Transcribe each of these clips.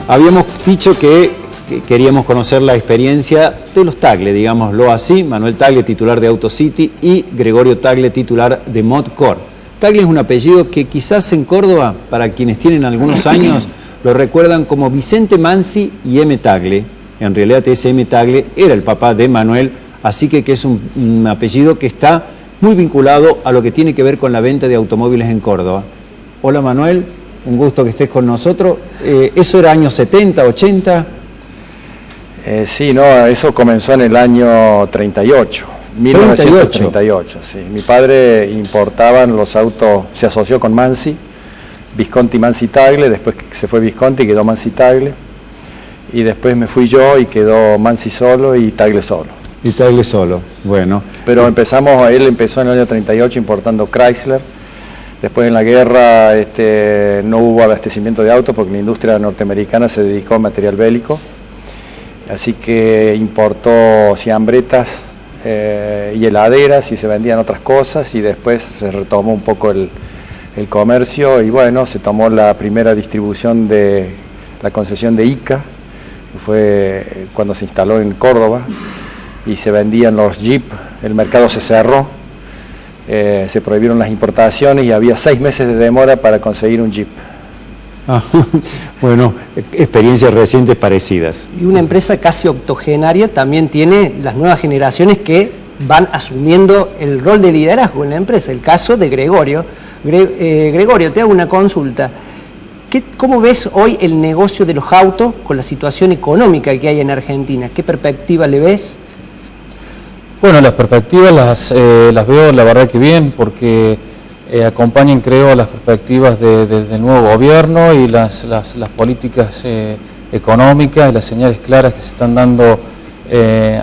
Habíamos dicho que queríamos conocer la experiencia de los Tagle, digámoslo así, Manuel Tagle, titular de AutoCity, y Gregorio Tagle, titular de Modcor. Tagle es un apellido que quizás en Córdoba, para quienes tienen algunos años, lo recuerdan como Vicente Mansi y M. Tagle. En realidad ese M. Tagle era el papá de Manuel, así que es un apellido que está muy vinculado a lo que tiene que ver con la venta de automóviles en Córdoba. Hola Manuel, un gusto que estés con nosotros. ¿Eso era años 70, 80? Sí, no, eso comenzó en el año 38, 1938, sí. Mi padre importaba los autos, se asoció con Mansi, Visconti Mansi Tagle, después se fue Visconti quedó Mansi Tagle, y después me fui yo y quedó Mansi solo y Tagle solo. Y Tagle solo, bueno. Pero él empezó en el año 38 importando Chrysler. Después en la guerra no hubo abastecimiento de autos porque la industria norteamericana se dedicó a material bélico. Así que importó siambretas y heladeras y se vendían otras cosas y después se retomó un poco el comercio y bueno, se tomó la primera distribución de la concesión de ICA, que fue cuando se instaló en Córdoba y se vendían los Jeep, el mercado se cerró, se prohibieron las importaciones y había 6 meses de demora para conseguir un Jeep. Bueno, experiencias recientes parecidas. Y una empresa casi octogenaria también tiene las nuevas generaciones que van asumiendo el rol de liderazgo en la empresa. El caso de Gregorio. Gregorio, te hago una consulta. ¿Cómo ves hoy el negocio de los autos con la situación económica que hay en Argentina? ¿Qué perspectiva le ves? Bueno, las perspectivas las veo la verdad que bien, porque acompañan, creo, las perspectivas del nuevo gobierno y las políticas económicas y las señales claras que se están dando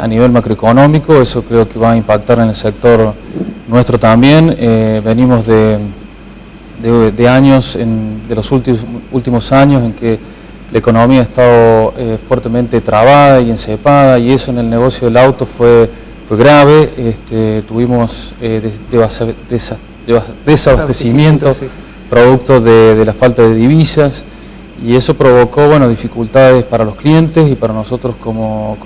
a nivel macroeconómico. Eso creo que va a impactar en el sector nuestro también. Venimos de años, de los últimos años en que la economía ha estado fuertemente trabada y encepada, y eso en el negocio del auto fue grave. Tuvimos desabastecimiento, sí, producto de la falta de divisas, y eso provocó dificultades para los clientes y para nosotros como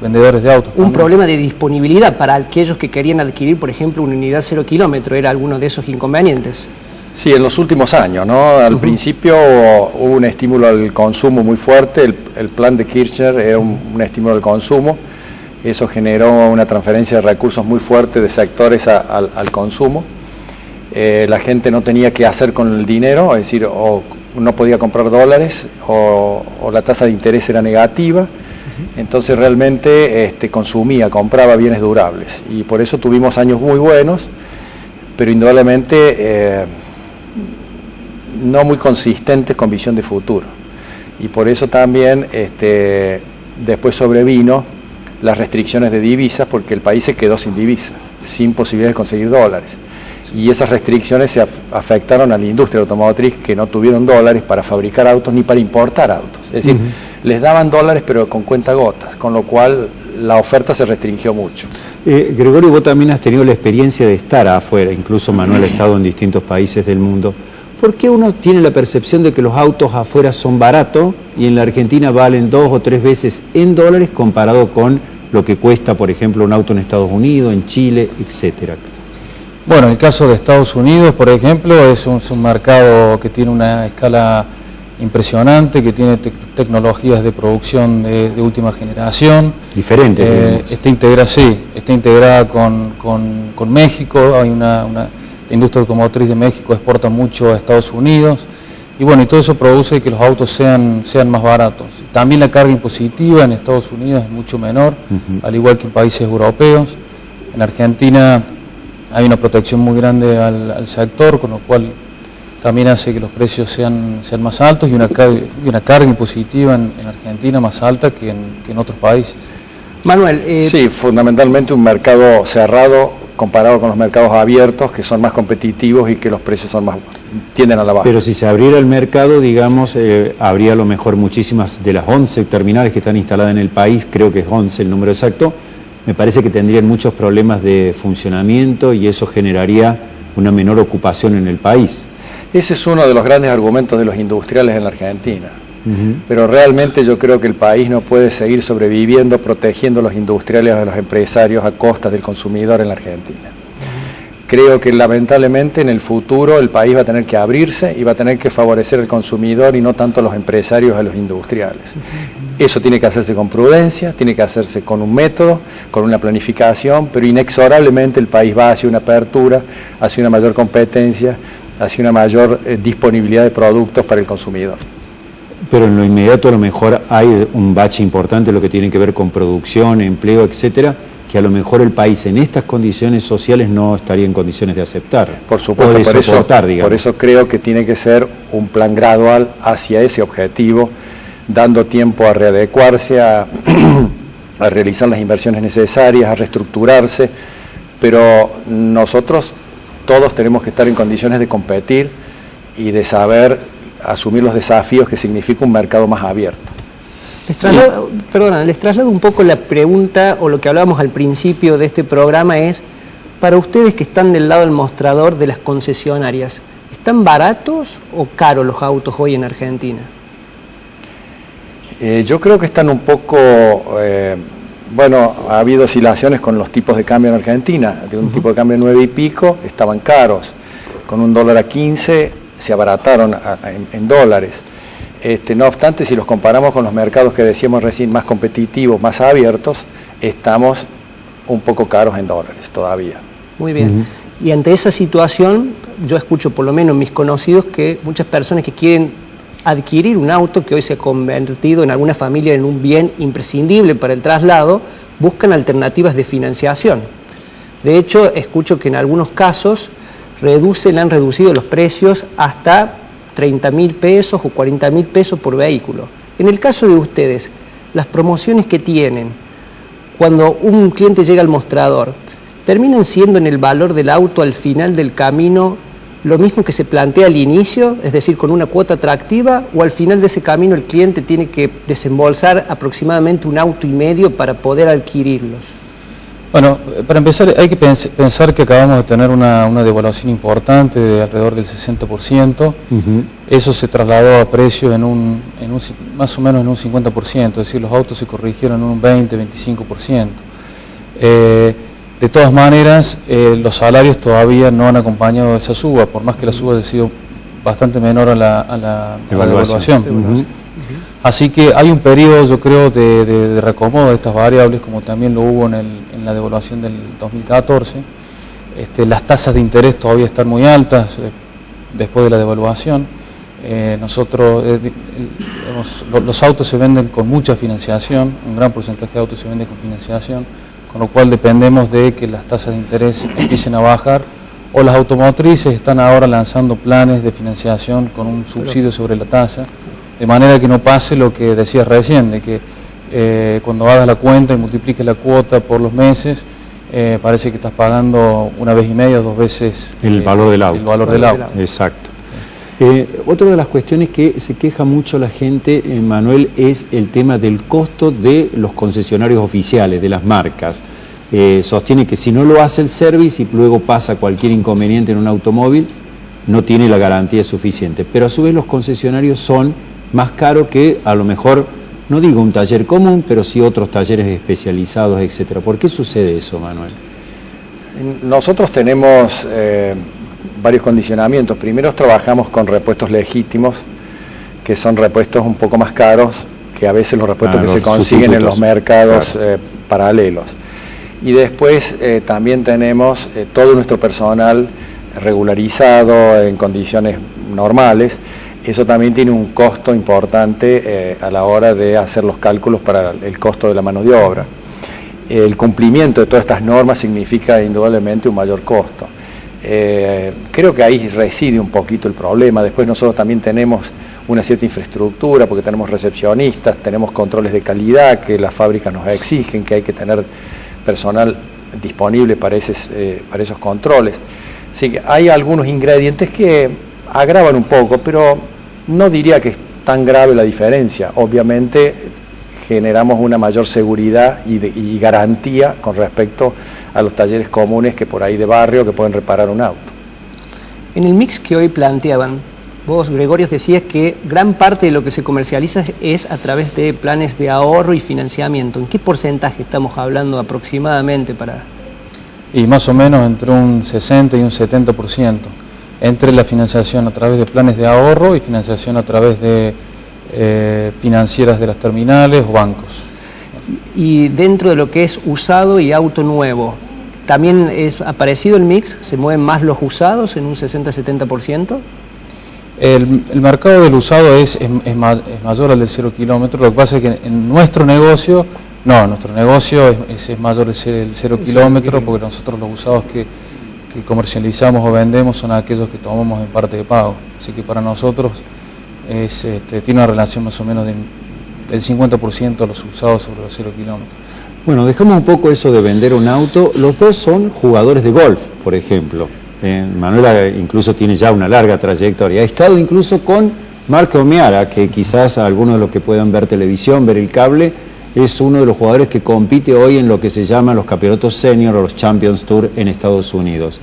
vendedores de autos. Un problema de disponibilidad para aquellos que querían adquirir, por ejemplo, una unidad 0 kilómetro, ¿era alguno de esos inconvenientes? Sí, en los últimos años, ¿no? Al principio hubo un estímulo al consumo muy fuerte, el plan de Kirchner era un estímulo al consumo. Eso generó una transferencia de recursos muy fuerte de sectores al consumo. La gente no tenía qué hacer con el dinero, es decir, o no podía comprar dólares o la tasa de interés era negativa. Entonces realmente compraba bienes durables. Y por eso tuvimos años muy buenos, pero indudablemente no muy consistentes con visión de futuro. Y por eso también después sobrevino las restricciones de divisas, porque el país se quedó sin divisas, sin posibilidad de conseguir dólares. Y esas restricciones se afectaron a la industria automotriz, que no tuvieron dólares para fabricar autos ni para importar autos. Es decir, les daban dólares pero con cuentagotas, con lo cual la oferta se restringió mucho. Gregorio, vos también has tenido la experiencia de estar afuera, incluso Manuel ha estado en distintos países del mundo. ¿Por qué uno tiene la percepción de que los autos afuera son baratos y en la Argentina valen 2 o 3 veces en dólares comparado con lo que cuesta, por ejemplo, un auto en Estados Unidos, en Chile, etcétera? Bueno, en el caso de Estados Unidos, por ejemplo, es un mercado que tiene una escala impresionante, que tiene tecnologías de producción de última generación. Diferente. Está integrada con México. Hay la industria automotriz de México exporta mucho a Estados Unidos. Y bueno, y todo eso produce que los autos sean más baratos. También la carga impositiva en Estados Unidos es mucho menor, al igual que en países europeos. En Argentina hay una protección muy grande al sector, con lo cual también hace que los precios sean más altos y una carga impositiva en Argentina más alta que en otros países. Manuel. Sí, fundamentalmente un mercado cerrado comparado con los mercados abiertos, que son más competitivos y que los precios tienden a la baja. Pero si se abriera el mercado, digamos, habría a lo mejor muchísimas de las 11 terminales que están instaladas en el país, creo que es 11 el número exacto, me parece que tendrían muchos problemas de funcionamiento y eso generaría una menor ocupación en el país. Ese es uno de los grandes argumentos de los industriales en la Argentina. Pero realmente yo creo que el país no puede seguir sobreviviendo protegiendo a los industriales, a los empresarios a costa del consumidor en la Argentina. Creo que lamentablemente en el futuro el país va a tener que abrirse y va a tener que favorecer al consumidor y no tanto a los empresarios, a los industriales. Eso tiene que hacerse con prudencia, tiene que hacerse con un método, con una planificación, pero inexorablemente el país va hacia una apertura, hacia una mayor competencia, hacia una mayor disponibilidad de productos para el consumidor. Pero en lo inmediato a lo mejor hay un bache importante, lo que tiene que ver con producción, empleo, etcétera, que a lo mejor el país en estas condiciones sociales no estaría en condiciones de aceptar. Por supuesto, o de soportar, digamos. Por eso creo que tiene que ser un plan gradual hacia ese objetivo, dando tiempo a readecuarse, a realizar las inversiones necesarias, a reestructurarse, pero nosotros todos tenemos que estar en condiciones de competir y de saber asumir los desafíos que significa un mercado más abierto. Les traslado un poco la pregunta o lo que hablábamos al principio de este programa es, para ustedes que están del lado del mostrador de las concesionarias, ¿están baratos o caros los autos hoy en Argentina? Yo creo que están un poco, bueno, ha habido oscilaciones con los tipos de cambio en Argentina, de un tipo de cambio 9 y pico, estaban caros, con un dólar a 15 se abarataron en dólares. No obstante, si los comparamos con los mercados que decíamos recién más competitivos, más abiertos, estamos un poco caros en dólares todavía. Muy bien. Y ante esa situación, yo escucho por lo menos mis conocidos que muchas personas que quieren adquirir un auto que hoy se ha convertido en alguna familia en un bien imprescindible para el traslado, buscan alternativas de financiación. De hecho, escucho que en algunos casos han reducido los precios hasta 30.000 pesos o 40.000 pesos por vehículo. En el caso de ustedes, las promociones que tienen, cuando un cliente llega al mostrador, ¿terminan siendo en el valor del auto al final del camino lo mismo que se plantea al inicio, es decir, con una cuota atractiva, o al final de ese camino el cliente tiene que desembolsar aproximadamente un auto y medio para poder adquirirlos? Bueno, para empezar hay que pensar que acabamos de tener una devaluación importante de alrededor del 60%. Eso se trasladó a precio más o menos en un 50%, es decir, los autos se corrigieron en un 20-25%. De todas maneras, los salarios todavía no han acompañado esa suba, por más que la suba haya sido bastante menor a la devaluación. Así que hay un periodo, yo creo, de reacomodo de estas variables, como también lo hubo en la devaluación del 2014. Las tasas de interés todavía están muy altas después de la devaluación. Los autos se venden con mucha financiación, un gran porcentaje de autos se vende con financiación, con lo cual dependemos de que las tasas de interés empiecen a bajar, o las automotrices están ahora lanzando planes de financiación con un subsidio sobre la tasa, de manera que no pase lo que decías recién, de que cuando hagas la cuenta y multipliques la cuota por los meses, parece que estás pagando una vez y media o dos veces el valor del auto. El valor del auto. Exacto. Otra de las cuestiones que se queja mucho la gente, Manuel, es el tema del costo de los concesionarios oficiales, de las marcas. Sostiene que si no lo hace el service y luego pasa cualquier inconveniente en un automóvil, no tiene la garantía suficiente. Pero a su vez los concesionarios son más caros que, a lo mejor, no digo un taller común, pero sí otros talleres especializados, etcétera. ¿Por qué sucede eso, Manuel? Nosotros tenemos varios condicionamientos. Primero trabajamos con repuestos legítimos, que son repuestos un poco más caros que a veces los repuestos que se consiguen en los mercados paralelos. Y después también tenemos todo nuestro personal regularizado en condiciones normales. Eso también tiene un costo importante a la hora de hacer los cálculos para el costo de la mano de obra. El cumplimiento de todas estas normas significa indudablemente un mayor costo. Creo que ahí reside un poquito el problema. Después nosotros también tenemos una cierta infraestructura porque tenemos recepcionistas, tenemos controles de calidad que las fábricas nos exigen, que hay que tener personal disponible para esos controles. Así que hay algunos ingredientes que agravan un poco, pero no diría que es tan grave la diferencia. Obviamente generamos una mayor seguridad y garantía con respecto a los talleres comunes que por ahí de barrio que pueden reparar un auto. En el mix que hoy planteaban, Vos, Gregorio, decías que gran parte de lo que se comercializa es a través de planes de ahorro y financiamiento. ¿En qué porcentaje estamos hablando aproximadamente para...? Y más o menos entre un 60 y un 70%, entre la financiación a través de planes de ahorro y financiación a través de financieras de las terminales o bancos. Y dentro de lo que es usado y auto nuevo, ¿también ha parecido el mix? ¿Se mueven más los usados en un 60-70%? El mercado del usado es mayor al del 0 kilómetro. Lo que pasa es que en nuestro negocio, nuestro negocio es mayor el 0 kilómetro, porque nosotros los usados que comercializamos o vendemos son aquellos que tomamos en parte de pago. Así que para nosotros tiene una relación más o menos del 50% de los usados sobre los 0 kilómetros. Bueno, dejamos un poco eso de vender un auto. Los dos son jugadores de golf, por ejemplo. Manuela incluso tiene ya una larga trayectoria. Ha estado incluso con Marco Omiara, que quizás a algunos de los que puedan ver televisión, ver el cable, es uno de los jugadores que compite hoy en lo que se llama los campeonatos senior o los Champions Tour en Estados Unidos.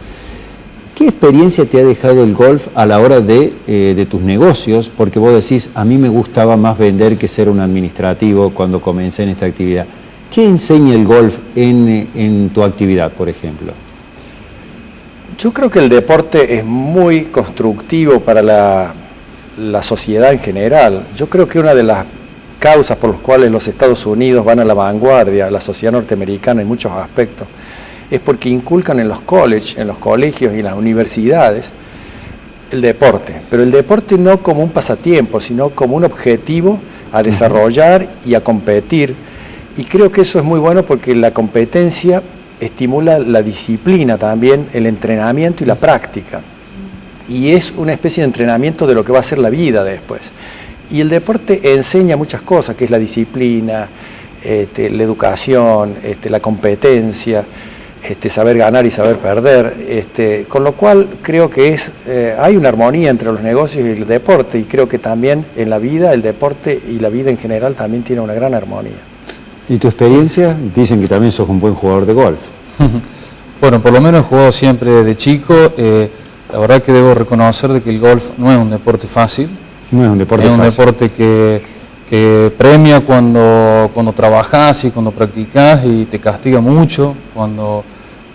¿Qué experiencia te ha dejado el golf a la hora de tus negocios? Porque vos decís, a mí me gustaba más vender que ser un administrativo cuando comencé en esta actividad. ¿Qué enseña el golf en tu actividad, por ejemplo? Yo creo que el deporte es muy constructivo para la sociedad en general. Yo creo que una de las causas por las cuales los Estados Unidos van a la vanguardia, la sociedad norteamericana en muchos aspectos, es porque inculcan en los colegios y en las universidades el deporte, pero el deporte no como un pasatiempo, sino como un objetivo a desarrollar y a competir, y creo que eso es muy bueno porque la competencia estimula la disciplina también, el entrenamiento y la práctica, y es una especie de entrenamiento de lo que va a ser la vida después. Y el deporte enseña muchas cosas, que es la disciplina, la educación, la competencia, saber ganar y saber perder, con lo cual creo que hay una armonía entre los negocios y el deporte, y creo que también en la vida, el deporte y la vida en general también tiene una gran armonía. ¿Y tu experiencia? Dicen que también sos un buen jugador de golf. Bueno, por lo menos he jugado siempre desde chico. La verdad que debo reconocer de que el golf no es un deporte fácil. No es un deporte fácil. Es un deporte que premia cuando trabajas y cuando practicas, y te castiga mucho cuando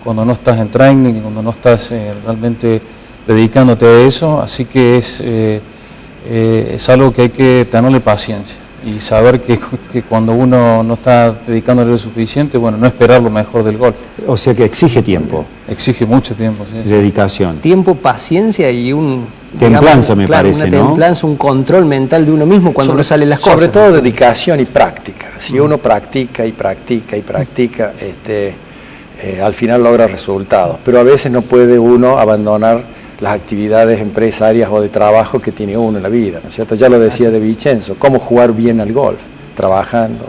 no estás en training, cuando no estás realmente dedicándote a eso. Así que es algo que hay que tenerle paciencia y saber que cuando uno no está dedicándole lo suficiente, bueno, no esperar lo mejor del golf. O sea que exige tiempo. Exige mucho tiempo, sí. Dedicación. Tiempo, paciencia y templanza, me parece, una templanza, un control mental de uno mismo cuando no salen las cosas. Sobre todo dedicación y práctica. Si uno practica y practica y practica, al final logra resultados. Pero a veces no puede uno abandonar las actividades empresarias o de trabajo que tiene uno en la vida, ¿no es cierto? Ya lo decía De Vicenzo, cómo jugar bien al golf, trabajando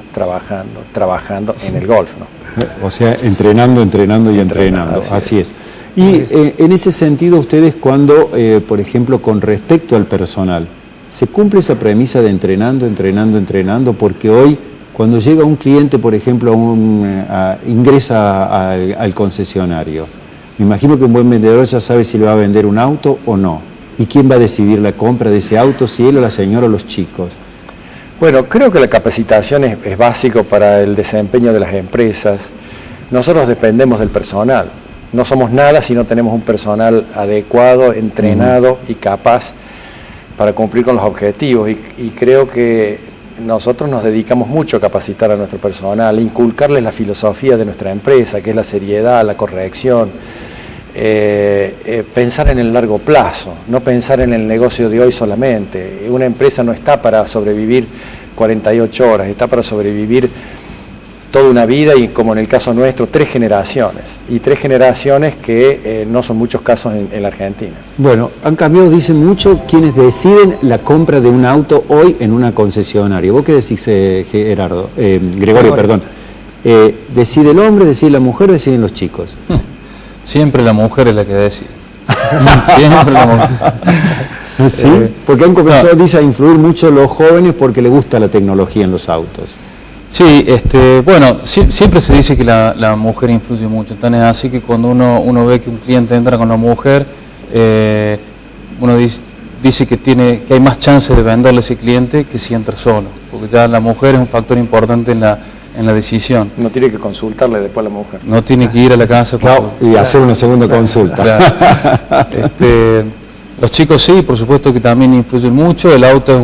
en el golf, ¿no? O sea, entrenando y entrenando, así es. Y en ese sentido, ustedes cuando, por ejemplo, con respecto al personal, ¿se cumple esa premisa de entrenando? Porque hoy, cuando llega un cliente, por ejemplo, ingresa al concesionario, me imagino que un buen vendedor ya sabe si le va a vender un auto o no. ¿Y quién va a decidir la compra de ese auto, si él o la señora o los chicos? Bueno, creo que la capacitación es básico para el desempeño de las empresas. Nosotros dependemos del personal. No somos nada si no tenemos un personal adecuado, entrenado y capaz para cumplir con los objetivos. Y creo que nosotros nos dedicamos mucho a capacitar a nuestro personal, inculcarles la filosofía de nuestra empresa, que es la seriedad, la corrección, pensar en el largo plazo, no pensar en el negocio de hoy solamente. Una empresa no está para sobrevivir 48 horas, está para sobrevivir toda una vida, y como en el caso nuestro, 3 generaciones, y 3 generaciones que no son muchos casos en la Argentina. Bueno, han cambiado, dicen mucho, quienes deciden la compra de un auto hoy en una concesionaria. ¿Vos qué decís, Gregorio, perdón? ¿Decide el hombre, decide la mujer, deciden los chicos? Siempre la mujer es la que decide. Siempre la mujer. ¿Sí? Porque han comenzado, dice, a influir mucho los jóvenes porque les gusta la tecnología en los autos. Sí, bueno, siempre se dice que la mujer influye mucho, tan es así que cuando uno ve que un cliente entra con la mujer, uno dice dice que hay más chance de venderle a ese cliente que si entra solo, porque ya la mujer es un factor importante en la decisión. No tiene que consultarle después a la mujer. No tiene que ir a la casa y hacer una segunda consulta. Claro. Los chicos sí, por supuesto que también influyen mucho. El auto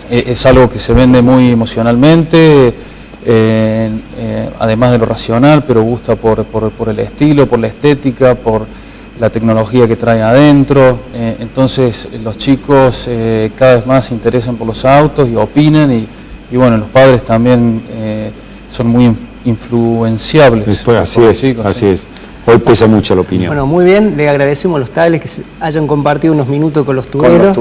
es algo que se vende muy emocionalmente, además de lo racional, pero gusta por el estilo, por la estética, por la tecnología que trae adentro. Entonces los chicos cada vez más se interesan por los autos y opinan, y bueno, los padres también son muy influenciables. Después, así es. Hoy pesa mucho la opinión. Bueno, muy bien, le agradecemos a los Tagle que hayan compartido unos minutos con los tureros.